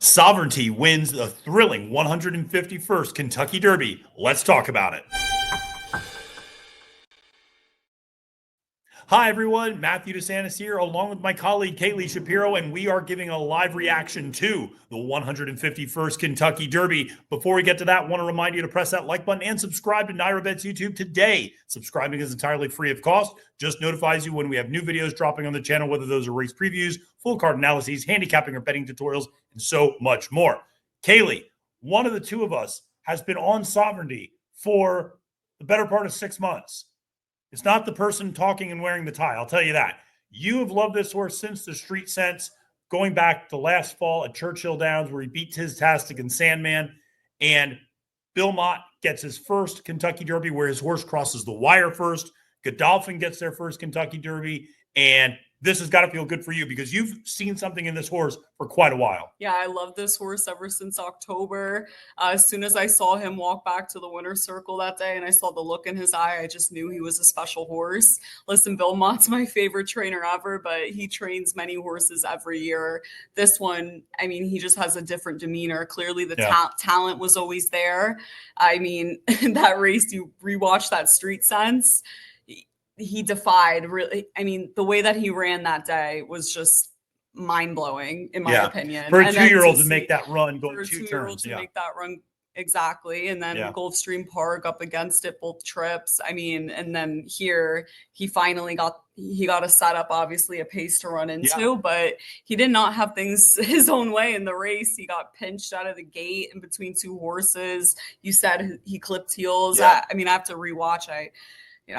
Sovereignty wins the thrilling 151st Kentucky Derby. Let's talk about it. Hi, everyone. Matthew DeSantis here, along with my colleague Kaylie Shapiro, and we are giving a live reaction to the 151st Kentucky Derby. Before we get to that, I want to remind you to press that like button and subscribe to NYRA Bets YouTube today. Subscribing is entirely free of cost. Just notifies you when we have new videos dropping on the channel, whether those are race previews, full card analyses, handicapping or betting tutorials, and so much more. Kaylie, one of the two of us has been on Sovereignty for the better part of 6 months. It's not the person talking and wearing the tie, I'll tell you that. You have loved this horse since the Street Sense, going back to last fall at Churchill Downs where he beat Tiztastic and Sandman. And Bill Mott gets his first Kentucky Derby where his horse crosses the wire first. Godolphin gets their first Kentucky Derby. And this has got to feel good for you because you've seen something in this horse for quite a while. Yeah, I love this horse ever since October. As soon as I saw him walk back to the winner's circle that day and I saw the look in his eye, I just knew he was a special horse. Listen, Bill Mott's my favorite trainer ever, but he trains many horses every year. This one, I mean, he just has a different demeanor. Clearly the talent was always there. I mean, that race, you rewatch that Street Sense, he defied really. I mean, the way that he ran that day was just mind-blowing in my opinion. For a two-year-old to make that run, go 2 turns. Make that run, exactly. And then Gulfstream Park up against it both trips. I mean, and then here he finally got a setup, obviously a pace to run into, but he did not have things his own way in the race. He got pinched out of the gate in between two horses. You said he clipped heels. I mean, I have to rewatch. It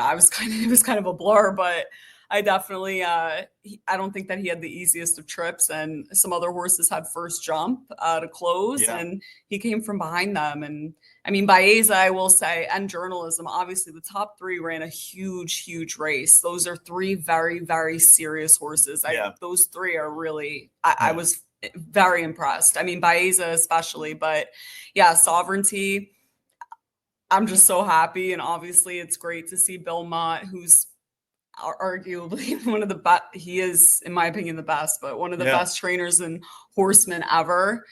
was kind of a blur, but I definitely, I don't think that he had the easiest of trips, and some other horses had first jump to close, and he came from behind them. And I mean, Baeza, I will say, and Journalism, obviously the top three ran a huge, huge race. Those are three very, very serious horses. Those three are really, I was very impressed. I mean, Baeza especially, but yeah, Sovereignty, I'm just so happy. And obviously it's great to see Bill Mott, who's arguably one of the best. He is, in my opinion, the best, but one of the best trainers and horsemen ever,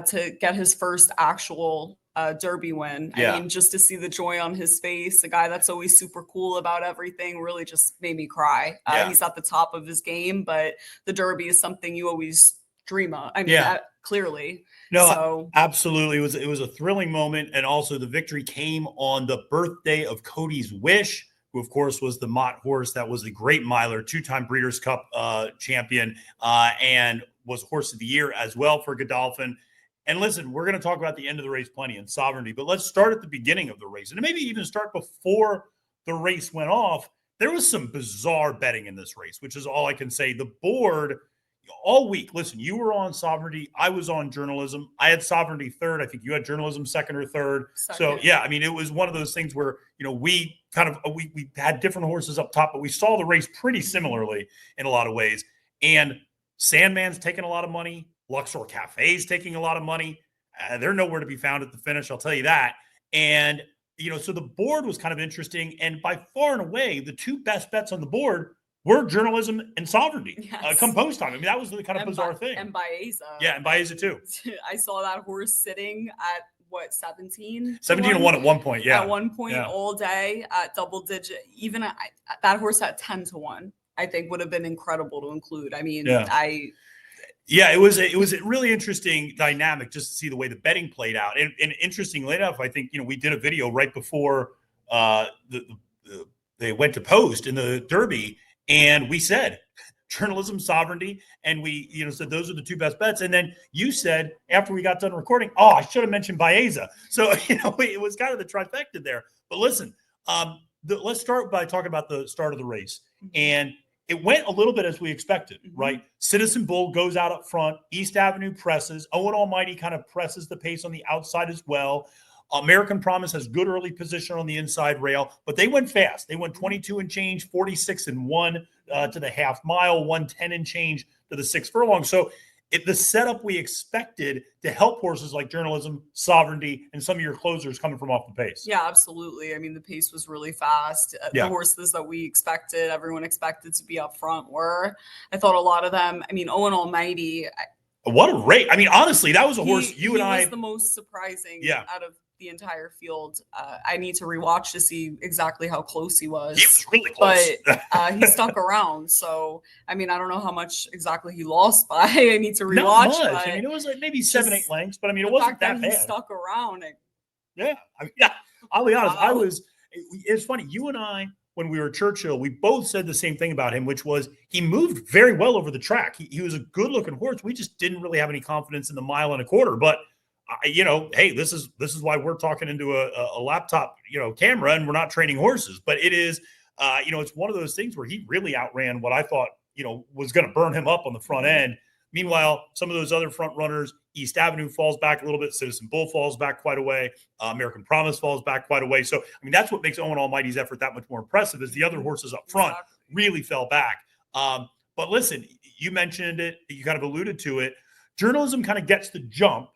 to get his first actual Derby win. I mean, just to see the joy on his face, a guy that's always super cool about everything, really just made me cry. He's at the top of his game, but the Derby is something you always dream of. I mean, clearly. No, so absolutely. It was a thrilling moment. And also the victory came on the birthday of Cody's Wish, who of course was the Mott horse that was the great miler, 2-time Breeders' Cup champion, and was horse of the year as well for Godolphin. And listen, we're going to talk about the end of the race plenty and Sovereignty, but let's start at the beginning of the race and maybe even start before the race went off. There was some bizarre betting in this race, which is all I can say. The board all week. Listen, you were on Sovereignty. I was on Journalism. I had Sovereignty third. I think you had Journalism second or third. So yeah, I mean, it was one of those things where, we kind of, we had different horses up top, but we saw the race pretty similarly in a lot of ways. And Sandman's taking a lot of money. Luxor Cafe's taking a lot of money. They're nowhere to be found at the finish, I'll tell you that. And, so the board was kind of interesting. And by far and away, the two best bets on the board were Journalism and Sovereignty come post time. I mean, that was the kind of bizarre thing. And Baeza. Yeah, and Baeza too. I saw that horse sitting at, 17? 17-1 at one point, At one point all day at double digit. Even that horse at 10-1, I think would have been incredible to include. I mean, it was a really interesting dynamic just to see the way the betting played out. And interestingly enough, I think, we did a video right before they went to post in the Derby, and we said Journalism, Sovereignty, and we said those are the two best bets. And then you said after we got done recording, I should have mentioned Baeza. So it was kind of the trifecta there. But listen, let's start by talking about the start of the race. And it went a little bit as we expected, right? Citizen Bull goes out up front. East Avenue presses. Owen Almighty kind of presses the pace on the outside as well. American Promise has good early position on the inside rail, but they went fast. They went 22 and change, 46 and 1 to the half mile, 110 and change to the 6 furlong. So the setup we expected to help horses like Journalism, Sovereignty, and some of your closers coming from off the pace. Yeah, absolutely. I mean, the pace was really fast. The horses that we expected, everyone expected to be up front were. I thought a lot of them, I mean, Owen Almighty, What a rate. I mean, honestly, that was a horse he was the most surprising out of the entire field. I need to rewatch to see exactly how close he was. He was really close. But he stuck around. So, I mean, I don't know how much exactly he lost by. I need to rewatch. Not much. I mean, it was like maybe 7-8 lengths, but I mean, it wasn't that bad. He stuck around. Yeah. I mean, yeah. I'll be honest. It's funny. You and I, when we were at Churchill, we both said the same thing about him, which was he moved very well over the track. He was a good looking horse. We just didn't really have any confidence in the 1.25 miles. But hey, this is why we're talking into a laptop, camera, and we're not training horses. But it is, it's one of those things where he really outran what I thought, was going to burn him up on the front end. Meanwhile, some of those other front runners, East Avenue falls back a little bit. Citizen Bull falls back quite a way. American Promise falls back quite a way. So, I mean, that's what makes Owen Almighty's effort that much more impressive is the other horses up front really fell back. But listen, you mentioned it. You kind of alluded to it. Journalism kind of gets the jump.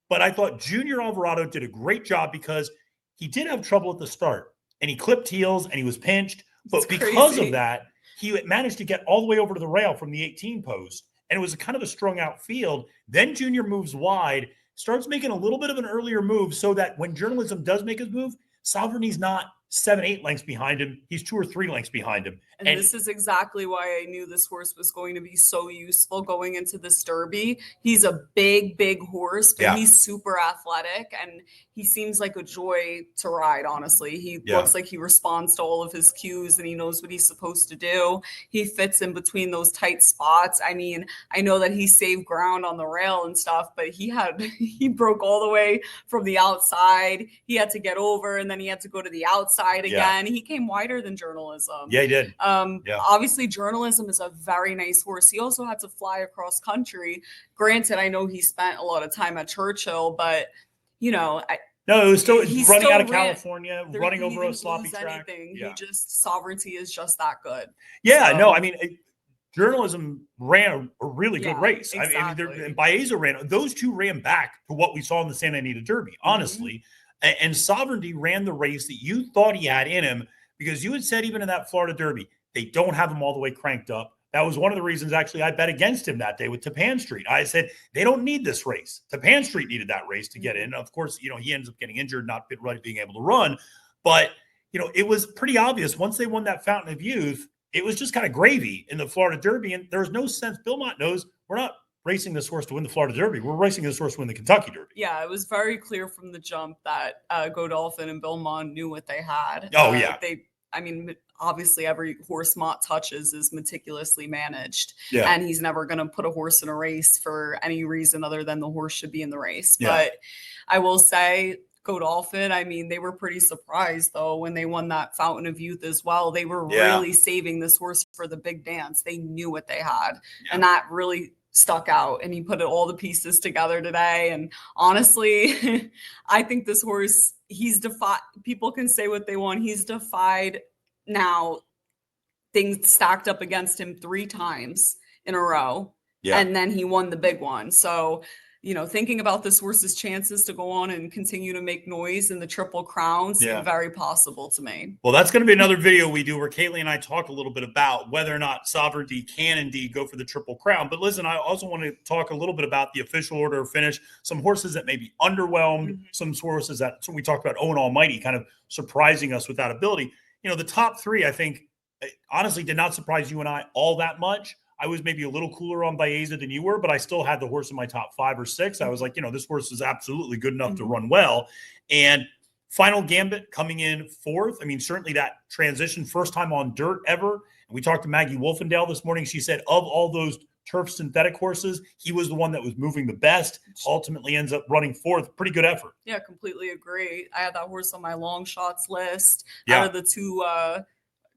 But I thought Junior Alvarado did a great job because he did have trouble at the start. And he clipped heels and he was pinched. But because of that, he managed to get all the way over to the rail from the 18 post. And it was kind of a strung out field. Then Junior moves wide, starts making a little bit of an earlier move so that when Journalism does make his move, Sovereignty's not 7-8 lengths behind him. He's 2 or 3 lengths behind him. And this is exactly why I knew this horse was going to be so useful going into this Derby. He's a big horse, but he's super athletic and he seems like a joy to ride, honestly. He looks like he responds to all of his cues and he knows what he's supposed to do. He fits in between those tight spots. I mean, I know that he saved ground on the rail and stuff, but he broke all the way from the outside. He had to get over and then he had to go to the outside again. He came wider than Journalism. Yeah, he did. Obviously, Journalism is a very nice horse. He also had to fly across country. Granted, I know he spent a lot of time at Churchill, but no, it was still running out of California, running over a sloppy track. He just Sovereignty is just that good. Yeah, no, I mean, Journalism ran a really good race. Exactly. I mean, and Baeza ran; those two ran back to what we saw in the Santa Anita Derby, honestly. And Sovereignty ran the race that you thought he had in him because you had said even in that Florida Derby. They don't have him all the way cranked up. That was one of the reasons, actually, I bet against him that day with Tapan Street. I said, they don't need this race. Tapan Street needed that race to get in. Of course, he ends up getting injured, not being able to run. But, it was pretty obvious once they won that Fountain of Youth, it was just kind of gravy in the Florida Derby. And there was no sense. Bill Mott knows we're not racing this horse to win the Florida Derby. We're racing this horse to win the Kentucky Derby. Yeah, it was very clear from the jump that Godolphin and Bill Mott knew what they had. Oh, yeah. Obviously, every horse Mott touches is meticulously managed. Yeah. And he's never going to put a horse in a race for any reason other than the horse should be in the race. Yeah. But I will say, Godolphin, they were pretty surprised, though, when they won that Fountain of Youth as well. They were really saving this horse for the big dance. They knew what they had. Yeah. And that really stuck out. And he put all the pieces together today. And honestly, I think this horse, he's defied. People can say what they want. He's defied now things stacked up against him 3 times in a row. Yeah. And then he won the big one. So, thinking about this horse's chances to go on and continue to make noise in the Triple Crown seem very possible to me. Well, that's going to be another video we do where Kaylie and I talk a little bit about whether or not Sovereignty can indeed go for the Triple Crown. But listen, I also want to talk a little bit about the official order of finish, some horses that maybe underwhelmed, some horses that we talked about Owen Almighty kind of surprising us with that ability. The top 3, I think, honestly, did not surprise you and I all that much. I was maybe a little cooler on Baeza than you were, but I still had the horse in my top 5 or 6. I was like, this horse is absolutely good enough to run well. And Final Gambit coming in 4th. Certainly that transition, first time on dirt ever. And we talked to Maggie Wolfendale this morning. She said of all those turf synthetic horses, he was the one that was moving the best, ultimately ends up running 4th. Pretty good effort. Yeah, completely agree. I had that horse on my long shots list. Out of the 2,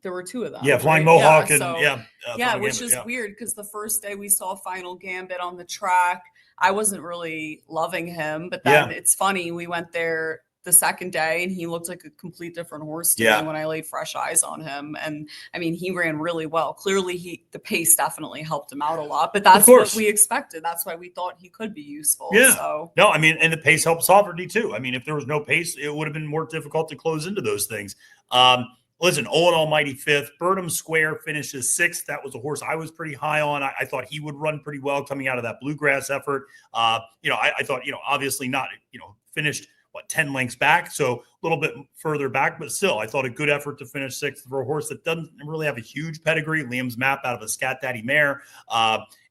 there were 2 of them. Yeah, Flying Mohawk and which is weird because the first day we saw Final Gambit on the track, I wasn't really loving him. But then it's funny, we went there the second day and he looked like a complete different horse to me when I laid fresh eyes on him. And he ran really well. Clearly the pace definitely helped him out a lot, but that's what we expected. That's why we thought he could be useful. Yeah. So. No, and the pace helped Sovereignty too. If there was no pace, it would have been more difficult to close into those things. listen, Owen Almighty 5th. Burnham Square finishes 6th. That was a horse I was pretty high on. I thought he would run pretty well coming out of that bluegrass effort. I thought, obviously not, finished, 10 lengths back. So a little bit further back, but still, I thought a good effort to finish 6th for a horse that doesn't really have a huge pedigree. Liam's Map out of a Scat Daddy mare.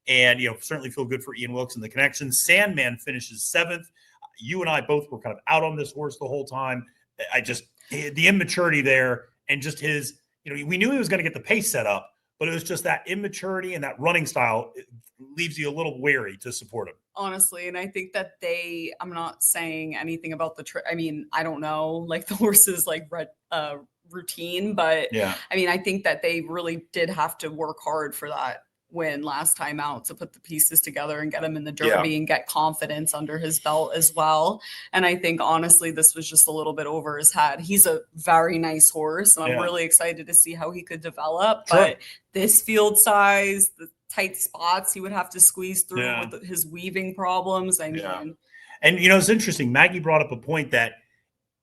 And certainly feel good for Ian Wilkes and the connection. Sandman finishes 7th. You and I both were kind of out on this horse the whole time. The immaturity there and just his, we knew he was going to get the pace set up, but it was just that immaturity and that running style leaves you a little wary to support him. Honestly, and I think that I'm not saying anything about I don't know, like the horse's routine, but yeah, I think that they really did have to work hard for that win last time out to put the pieces together and get him in the Derby and get confidence under his belt as well. And I think honestly, this was just a little bit over his head. He's a very nice horse, and I'm really excited to see how he could develop. Sure. But this field size, the tight spots he would have to squeeze through with his weaving problems. And it's interesting. Maggie brought up a point that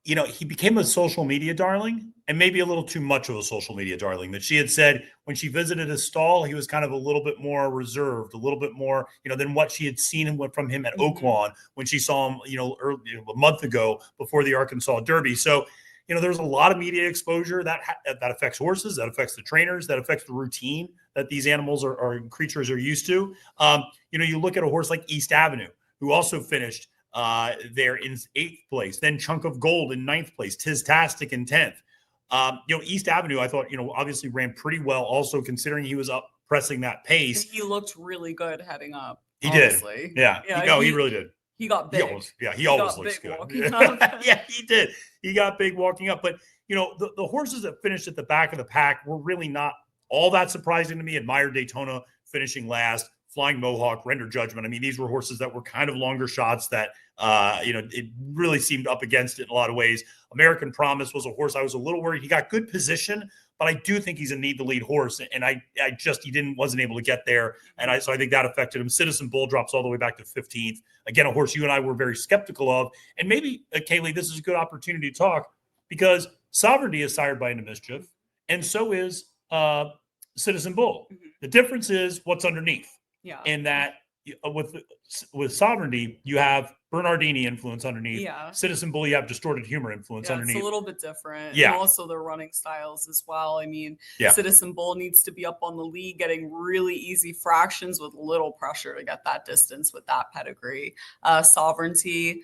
he became a social media darling, and maybe a little too much of a social media darling. That she had said when she visited his stall, he was kind of a little bit more reserved, a little bit more, than what she had seen from him at Oaklawn when she saw him, a month ago before the Arkansas Derby. So, there's a lot of media exposure that affects horses, that affects the trainers, that affects the routine that these animals or creatures are used to. You look at a horse like East Avenue, who also finished there in 8th place, then Chunk of Gold in 9th place, Tistastic in 10th. East Avenue, I thought, obviously ran pretty well, also considering he was up pressing that pace. He looked really good heading up. He honestly. did. Yeah. He really did. He got big. He always looks good. Yeah, he did. He got big walking up. But, the horses that finished at the back of the pack were really not all that surprising to me. Admired Daytona finishing last. Flying Mohawk, Render Judgment. These were horses that were kind of longer shots that, it really seemed up against it in a lot of ways. American Promise was a horse I was a little worried. He got good position, but I do think he's a need to lead horse. And he wasn't able to get there. And so I think that affected him. Citizen Bull drops all the way back to 15th. Again, a horse you and I were very skeptical of. And maybe, Kaylie, this is a good opportunity to talk because Sovereignty is sired by Into Mischief. And so is Citizen Bull. Mm-hmm. The difference is what's underneath. Yeah. In that with Sovereignty, you have Bernardini influence underneath. Yeah. Citizen Bull, you have Distorted Humor influence underneath. It's a little bit different. Yeah. And also their running styles as well. Citizen Bull needs to be up on the lead, getting really easy fractions with little pressure to get that distance with that pedigree. Sovereignty,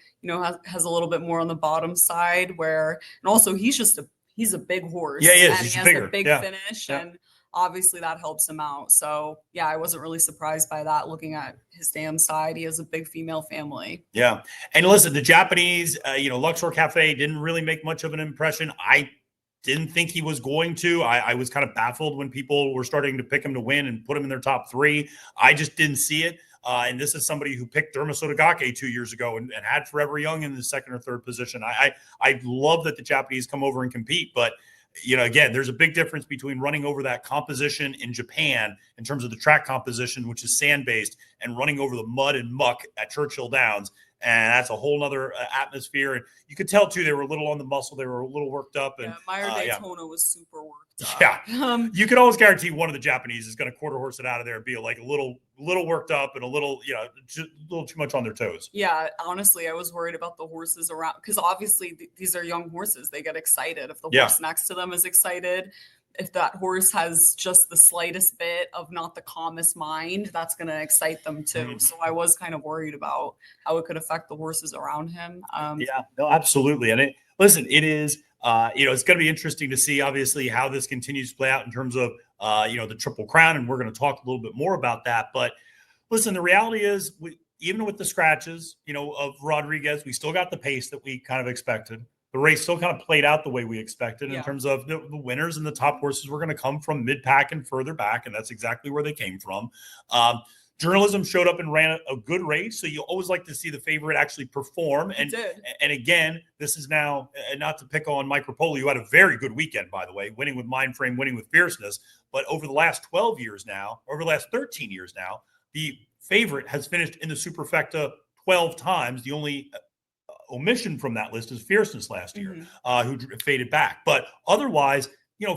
has a little bit more on the bottom side and also he's a big horse. Yeah, he is. And He's he has bigger. a big finish and obviously that helps him out. So I wasn't really surprised by that looking at his damn side. He has a big female family. Yeah. And listen, the Japanese, Luxor Cafe didn't really make much of an impression. I didn't think he was going to. I was kind of baffled when people were starting to pick him to win and put him in their top 3. I just didn't see it. And this is somebody who picked Derma Sotogake 2 years ago and had Forever Young in the 2nd or 3rd position. I love that the Japanese come over and compete, but again, there's a big difference between running over that composition in Japan in terms of the track composition, which is sand-based, and running over the mud and muck at Churchill Downs. And that's a whole nother atmosphere. And you could tell, too, they were a little on the muscle. They were a little worked up. And NYRA Daytona was super worked up. Yeah. You can always guarantee one of the Japanese is going to quarter horse it out of there and be like a little worked up and a little, just a little too much on their toes. Yeah. Honestly, I was worried about the horses around because obviously these are young horses. They get excited. If the horse next to them is excited, if that horse has just the slightest bit of not the calmest mind, that's going to excite them too. Mm-hmm. So I was kind of worried about how it could affect the horses around him. No, absolutely. And it is, it's going to be interesting to see obviously how this continues to play out in terms of, the Triple Crown. And we're going to talk a little bit more about that, but listen, the reality is even with the scratches, of Rodriguez, we still got the pace that we kind of expected. The race still kind of played out the way we expected in terms of the winners and the top horses were going to come from mid-pack and further back, and that's exactly where they came from. Journalism showed up and ran a good race, so you always like to see the favorite actually perform. And again, this is now, not to pick on Mike Rapoli, who had a very good weekend, by the way, winning with Mind Frame, winning with Fierceness, but over the last 12 years now, over the last 13 years now, the favorite has finished in the Superfecta 12 times. The only omission from that list is Fierceness last year, who faded back. But otherwise,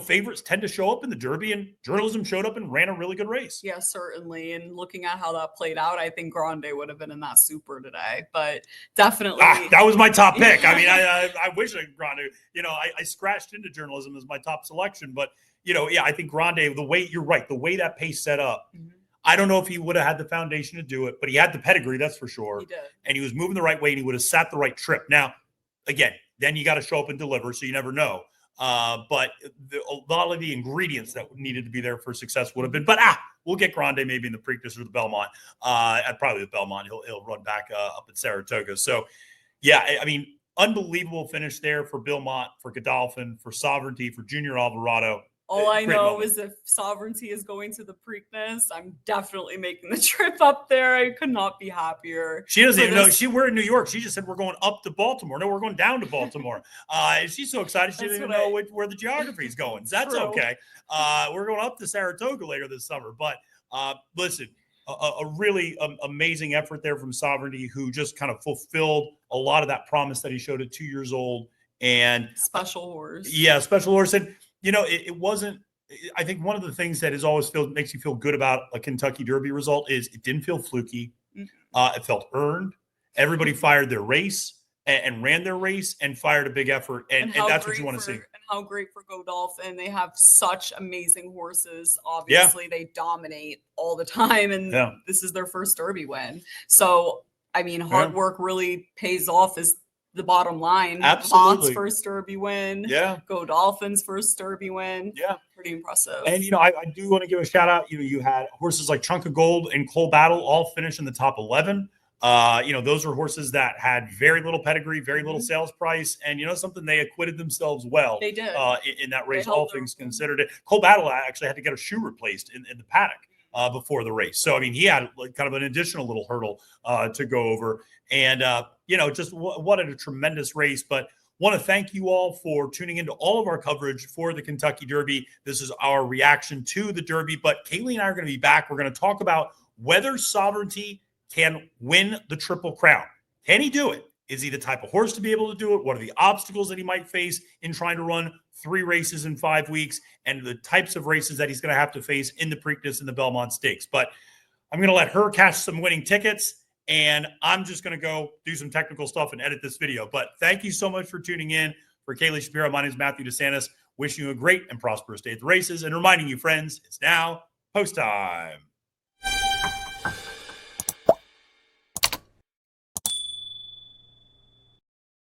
favorites tend to show up in the Derby, and Journalism showed up and ran a really good race. Yeah, certainly. And looking at how that played out, I think Grande would have been in that Super today, but definitely. That was my top pick. I mean, I wish I Grande, I scratched into Journalism as my top selection, but I think Grande, you're right, the way that pace set up, I don't know if he would have had the foundation to do it, but he had the pedigree, that's for sure. He did. And he was moving the right way, and he would have sat the right trip. Now, again, then you got to show up and deliver, so you never know. But a lot of the ingredients that needed to be there for success would have been. But we'll get Grande maybe in the Preakness or the Belmont. Probably the Belmont. He'll run back up at Saratoga. So, yeah, I mean, unbelievable finish there for Bill Mott, for Godolphin, for Sovereignty, for Junior Alvarado. All I know is if Sovereignty is going to the Preakness, I'm definitely making the trip up there. I could not be happier. She doesn't even know. We're in New York. She just said we're going up to Baltimore. No, we're going down to Baltimore. She's so excited she didn't even know where the geography is going. That's true. Okay. We're going up to Saratoga later this summer. But listen, a really amazing effort there from Sovereignty, who just kind of fulfilled a lot of that promise that he showed at 2 years old. And special horse. Yeah, special horse. And it wasn't. I think one of the things that makes you feel good about a Kentucky Derby result is it didn't feel fluky. It felt earned. Everybody fired their race and ran their race and fired a big effort, and that's what you want to see. And how great for Godolphin. They have such amazing horses. Obviously, they dominate all the time, and this is their first Derby win. So, I mean, hard work really pays off. Is the bottom line. Absolutely. Mott's first Derby win. Yeah. Godolphin's first Derby win. Yeah. Pretty impressive. And, I do want to give a shout out. You had horses like Chunk of Gold and Coal Battle all finish in the top 11. Those were horses that had very little pedigree, very little sales price. And, something, they acquitted themselves well. They did. In that race, all things considered. Coal Battle actually had to get a shoe replaced in the paddock before the race. So, I mean, he had kind of an additional little hurdle to go over. And, just what a tremendous race. But want to thank you all for tuning into all of our coverage for the Kentucky Derby. This is our reaction to the Derby. But Kaylie and I are going to be back. We're going to talk about whether Sovereignty can win the Triple Crown. Can he do it? Is he the type of horse to be able to do it? What are the obstacles that he might face in trying to run 3 races in 5 weeks, and the types of races that he's going to have to face in the Preakness and the Belmont Stakes? But I'm going to let her cash some winning tickets, and I'm just going to go do some technical stuff and edit this video. But thank you so much for tuning in. For Kaylie Shapiro, my name is Matthew DeSantis. Wishing you a great and prosperous day at the races, and reminding you, friends, it's now post time.